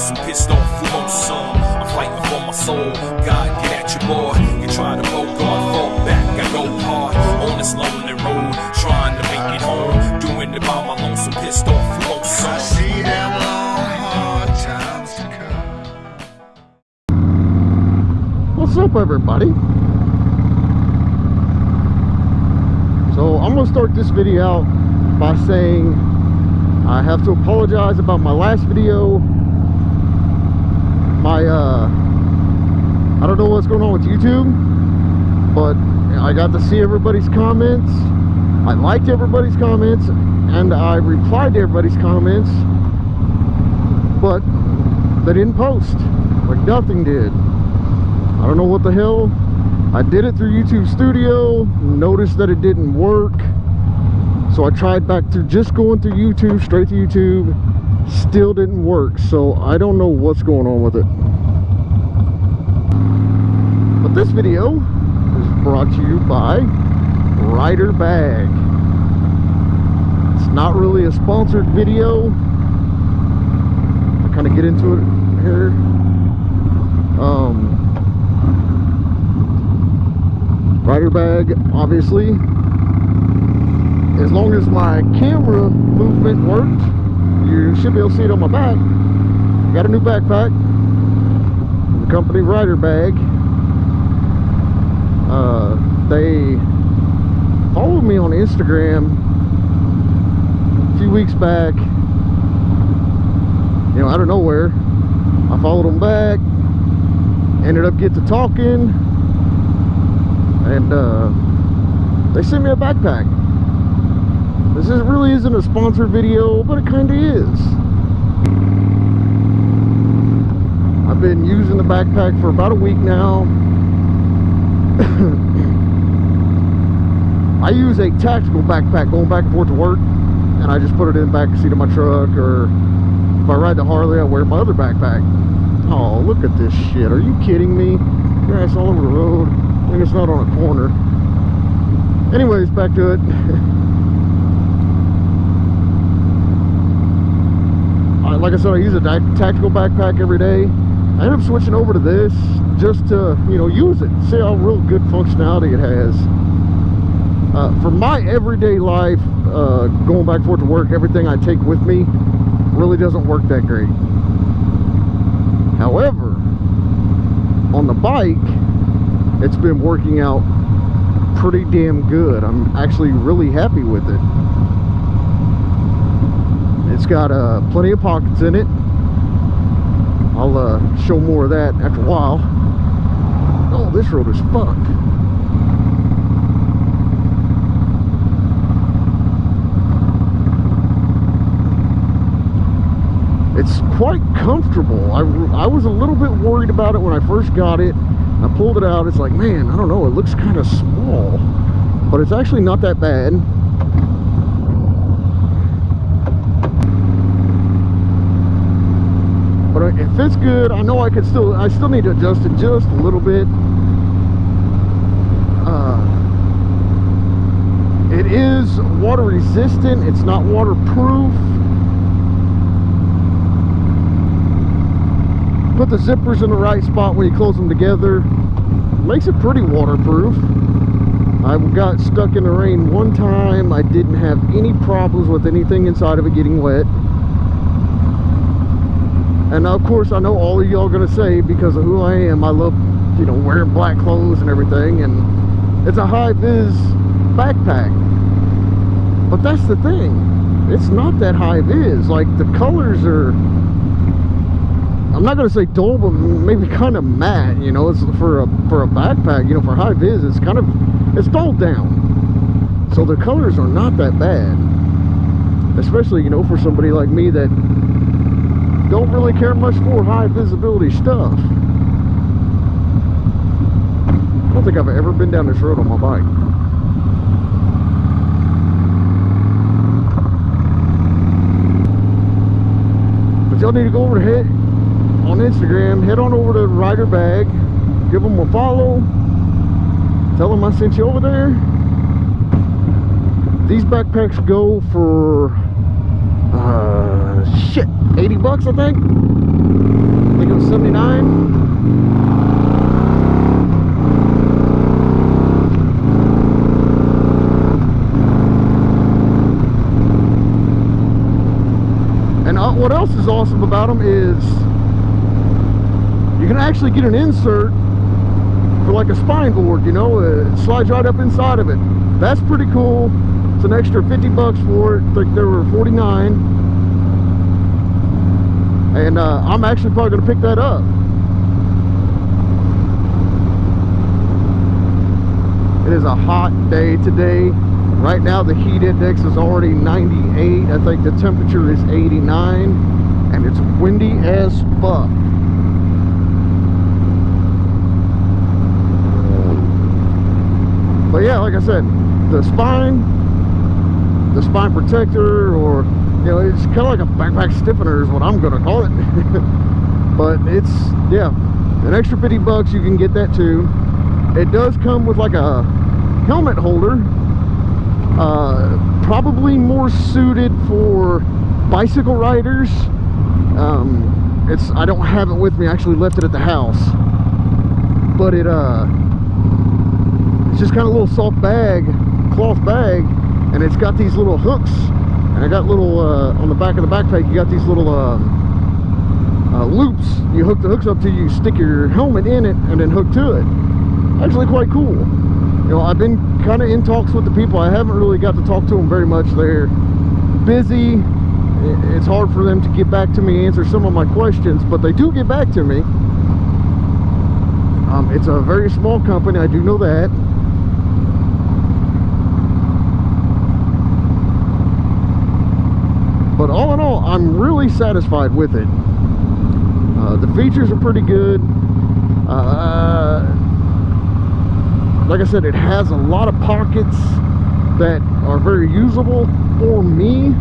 lonesome, pissed off, who wants some? I'm fighting for my soul, God, get at your boy. You try to go God, fall back, I go hard on this lonely road, trying to make it home, doing it by my lonesome, pissed off, who wants some? I see them long, hard times to come. What's up, everybody? So I'm gonna start this video out by saying I have to apologize about my last video. I don't know what's going on with YouTube, but I got to see everybody's comments. I liked everybody's comments and I replied to everybody's comments, but they didn't post. Like nothing did. I don't know what the hell. I did it through YouTube Studio, noticed that it didn't work, so I tried back through just going through YouTube, straight to YouTube, still didn't work. So I don't know what's going on with it. But this video is brought to you by Rider Bag. It's not really a sponsored video. I'll kind of get into it here. Rider Bag, obviously, as long as my camera movement worked, you should be able to see it on my back. Got a new backpack from the company Rider Bag. They followed me on Instagram a few weeks back, you know, out of nowhere. I followed them back, ended up getting to talking, and they sent me a backpack. This really isn't a sponsored video, but it kind of is. I've been using the backpack for about a week now. I use a tactical backpack going back and forth to work, and I just put it in the back seat of my truck, or if I ride the Harley, I wear my other backpack. Oh, look at this shit. Are you kidding me? Grass all over the road. I think it's not on a corner. Anyways, back to it. Like I said, I use a tactical backpack every day. I end up switching over to this just to, you know, use it, see how real good functionality it has. For my everyday life, going back and forth to work, everything I take with me really doesn't work that great. However, on the bike, it's been working out pretty damn good. I'm actually really happy with it. It's got plenty of pockets in it. I'll show more of that after a while. Oh, this road is fucked. It's quite comfortable. I was a little bit worried about it when I first got it. I pulled it out. It's like, man, I don't know. It looks kind of small, but it's actually not that bad. But it fits good. I know I still need to adjust it just a little bit. It is water resistant. It's not waterproof. Put the zippers in the right spot when you close them together. Makes it pretty waterproof. I got stuck in the rain one time. I didn't have any problems with anything inside of it getting wet. And of course, I know all of y'all are gonna say, because of who I am, I love, you know, wearing black clothes and everything, and it's a high-vis backpack. But that's the thing, it's not that high-vis. Like, the colors are, I'm not gonna say dull, but maybe kind of matte. You know, it's for a backpack, you know, for high-vis, it's kind of, it's dulled down. So the colors are not that bad, especially, you know, for somebody like me that don't really care much for high visibility stuff. I don't think I've ever been down this road on my bike. But y'all need to go over to on Instagram, head on over to Rider Bag, give them a follow, tell them I sent you over there. These backpacks go for shit, 80 bucks, I think. 79. And what else is awesome about them is you can actually get an insert for like a spine board, you know, it slides right up inside of it. That's pretty cool. It's an extra 50 bucks for it. I think there were 49. And I'm actually probably going to pick that up. It is a hot day today. Right now the heat index is already 98. I think the temperature is 89. And it's windy as fuck. But yeah, like I said, the spine protector, or you know, it's kind of like a backpack stiffener is what I'm gonna call it. But it's, yeah, an extra 50 bucks, you can get that too. It does come with like a helmet holder, probably more suited for bicycle riders. I don't have it with me. I actually left it at the house, but it's just kind of a little soft bag, cloth bag, and it's got these little hooks, and I got little on the back of the backpack, you got these little loops you hook the hooks up to. You stick your helmet in it and then hook to it. Actually quite cool. You know, I've been kind of in talks with the people. I haven't really got to talk to them very much. They're busy. It's hard for them to get back to me, answer some of my questions, but they do get back to me. It's a very small company, I do know that. But all in all, I'm really satisfied with it. The features are pretty good. Like I said, it has a lot of pockets that are very usable for me.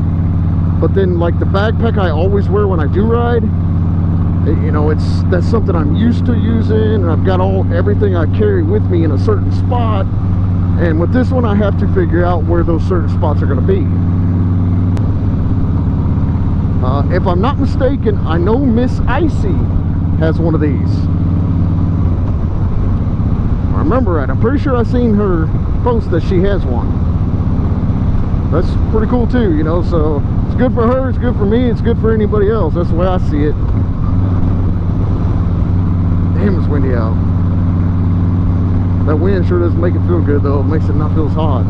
But then, like the backpack I always wear when I do ride, you know, that's something I'm used to using, and I've got everything I carry with me in a certain spot. And with this one, I have to figure out where those certain spots are going to be. If I'm not mistaken, I know Miss Icy has one of these. I remember it. I'm pretty sure I seen her post that she has one. That's pretty cool too, you know, so it's good for her, it's good for me, it's good for anybody else. That's the way I see it. Damn, it's windy out. That wind sure doesn't make it feel good though. It makes it not feel as hot.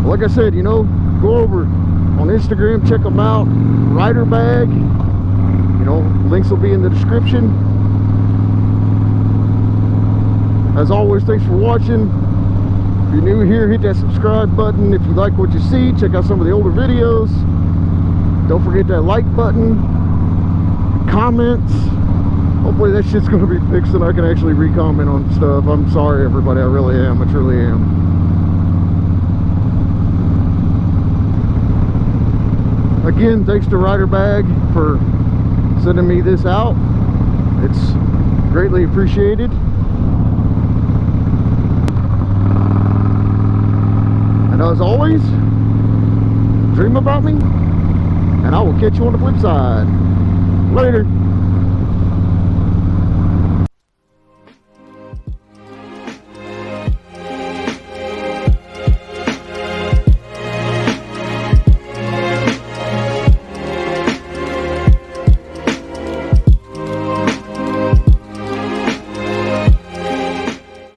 Like I said, you know, go over on Instagram, check them out. Rider Bag, you know, links will be in the description. As always, thanks for watching. If you're new here, hit that subscribe button. If you like what you see, check out some of the older videos. Don't forget that like button, comments. Hopefully that shit's gonna be fixed and I can actually re-comment on stuff. I'm sorry everybody, I really am, I truly am. Again, thanks to Rider Bag for sending me this out. It's greatly appreciated. And as always, dream about me, and I will catch you on the flip side. Later.